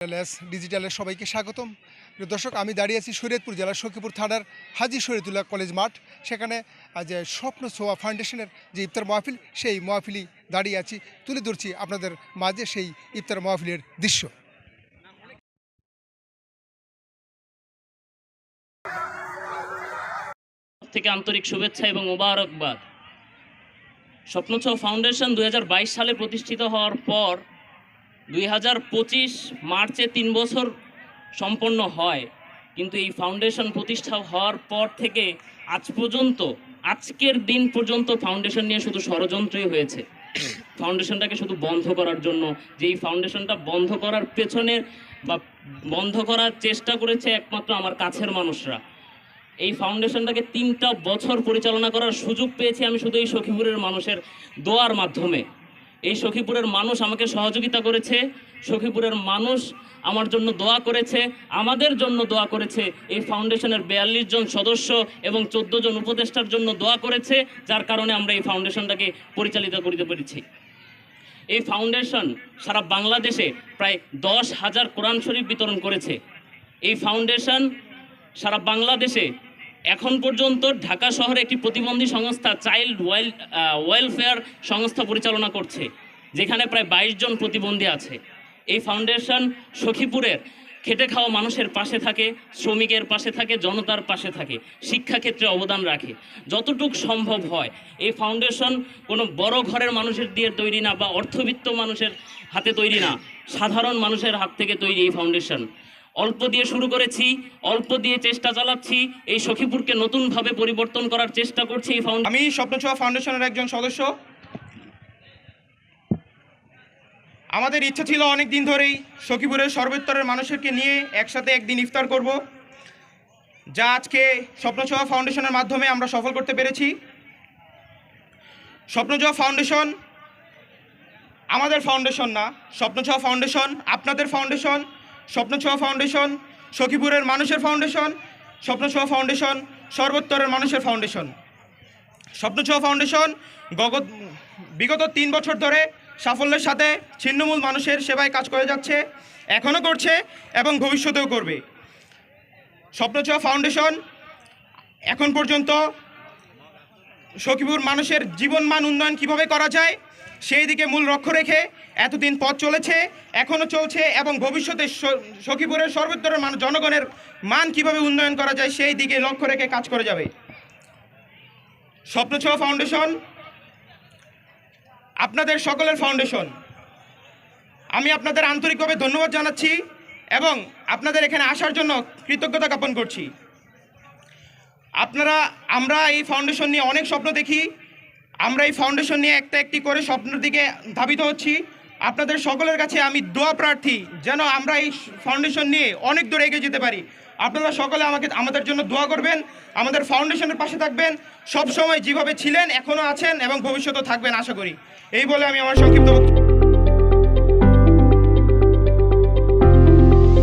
ডিজিটালের সবাইকে স্বাগতম। দর্শক, আমি দাঁড়িয়ে আছি শরীয়তপুর জেলার সখীপুর থানার হাজী শরীয়তুল্লাহ কলেজ মাঠ। সেখানে আজ স্বপ্ন ছোঁয়া ফাউন্ডেশনের যে ইফতার মাহফিল, সেই মাহফিলই দাঁড়িয়ে আছি, তুলে ধরছি আপনাদের মাঝে সেই ইফতার মাহফিলের দৃশ্য। থেকে আন্তরিক শুভেচ্ছা এবং মোবারকবাদ। স্বপ্ন ছোঁয়া ফাউন্ডেশন 2022 সালে প্রতিষ্ঠিত হওয়ার পর 2025 মার্চে 3 বছর সম্পন্ন হয়, কিন্তু এই ফাউন্ডেশন প্রতিষ্ঠা হওয়ার পর থেকে আজ পর্যন্ত, আজকের দিন পর্যন্ত ফাউন্ডেশন নিয়ে শুধু ষড়যন্ত্রই হয়েছে। ফাউন্ডেশনটাকে শুধু বন্ধ করার জন্য, যে এই ফাউন্ডেশনটা বন্ধ করার পেছনে বা বন্ধ করার চেষ্টা করেছে একমাত্র আমার কাছের মানুষরা। এই ফাউন্ডেশনটাকে 3টা বছর পরিচালনা করার সুযোগ পেয়েছি আমি শুধু এই সখীপুরের মানুষের দোয়ার মাধ্যমে। এই সখীপুরের মানুষ আমাকে সহযোগিতা করেছে, সখীপুরের মানুষ আমার জন্য দোয়া করেছে, আমাদের জন্য দোয়া করেছে। এই ফাউন্ডেশনের 42 জন সদস্য এবং 14 জন উপদেষ্টার জন্য দোয়া করেছে, যার কারণে আমরা এই ফাউন্ডেশনটাকে পরিচালিত করতে পেরেছি। এই ফাউন্ডেশন সারা বাংলাদেশে প্রায় 10,000 কোরআন শরীফ বিতরণ করেছে। এই ফাউন্ডেশন সারা বাংলাদেশে এখন পর্যন্ত ঢাকা শহরে একটি প্রতিবন্ধী সংস্থা চাইল্ড ওয়েলফেয়ার সংস্থা পরিচালনা করছে, যেখানে প্রায় 22 জন প্রতিবন্ধী আছে। এই ফাউন্ডেশন সখীপুরের খেটে খাওয়া মানুষের পাশে থাকে, শ্রমিকের পাশে থাকে, জনতার পাশে থাকে, শিক্ষাক্ষেত্রে অবদান রাখে যতটুক সম্ভব হয়। এই ফাউন্ডেশন কোনো বড় ঘরের মানুষের দিয়ে তৈরি না বা অর্থবিত্ত মানুষের হাতে তৈরি না, সাধারণ মানুষের হাত থেকে তৈরি এই ফাউন্ডেশন। অল্প দিয়ে শুরু করেছি, অল্প দিয়ে চেষ্টা চালাচ্ছি, এই সখীপুরকে নতুনভাবে পরিবর্তন করার চেষ্টা করছি এই ফাউন্ডেশন। আমি স্বপ্ন ছোঁয়া ফাউন্ডেশনের একজন সদস্য। আমাদের ইচ্ছা ছিল অনেক দিন ধরেই সখীপুরের সর্বস্তরের মানুষকে নিয়ে একসাথে একদিন ইফতার করব, যা আজকে স্বপ্ন ছোঁয়া ফাউন্ডেশনের মাধ্যমে আমরা সফল করতে পেরেছি। স্বপ্ন ছোঁয়া ফাউন্ডেশন আমাদের ফাউন্ডেশন না, স্বপ্ন ছোঁয়া ফাউন্ডেশন আপনাদের ফাউন্ডেশন। স্বপ্ন ছোঁয়া ফাউন্ডেশন সখীপুরের মানুষের ফাউন্ডেশন। স্বপ্ন ছোঁয়া ফাউন্ডেশন সর্বস্তরের মানুষের ফাউন্ডেশন। স্বপ্ন ছোঁয়া ফাউন্ডেশন বিগত 3 বছর ধরে সাফল্যের সাথে ছিন্নমূল মানুষের সেবায় কাজ করে যাচ্ছে, এখনও করছে এবং ভবিষ্যতেও করবে। স্বপ্ন ছোঁয়া ফাউন্ডেশন এখন পর্যন্ত সখীপুর মানুষের জীবনমান উন্নয়ন কিভাবে করা যায় সেই দিকে মূল লক্ষ্য রেখে এতদিন পথ চলেছে, এখনও চলছে এবং ভবিষ্যতে সখীপুরের সর্বস্তরের জনগণের মান কিভাবে উন্নয়ন করা যায় সেই দিকে লক্ষ্য রেখে কাজ করে যাবে। স্বপ্ন ছোঁয়া ফাউন্ডেশন আপনাদের সকলের ফাউন্ডেশন। আমি আপনাদের আন্তরিকভাবে ধন্যবাদ জানাচ্ছি এবং আপনাদের এখানে আসার জন্য কৃতজ্ঞতা জ্ঞাপন করছি। আমরা এই ফাউন্ডেশন নিয়ে অনেক স্বপ্ন দেখি, আমরা এই ফাউন্ডেশন নিয়ে একটি করে স্বপ্নের দিকে ধাবিত হচ্ছি। আপনাদের সকলের কাছে আমি দোয়া প্রার্থী যেন আমরা এই ফাউন্ডেশন নিয়ে অনেক দূর এগিয়ে যেতে পারি। আপনারা সকলে আমাদের জন্য দোয়া করবেন, আমাদের ফাউন্ডেশনের পাশে থাকবেন, সব সময় যেভাবে ছিলেন এখনও আছেন এবং ভবিষ্যতেও থাকবেন আশা করি। এই বলে আমি আমার সংক্ষিপ্ত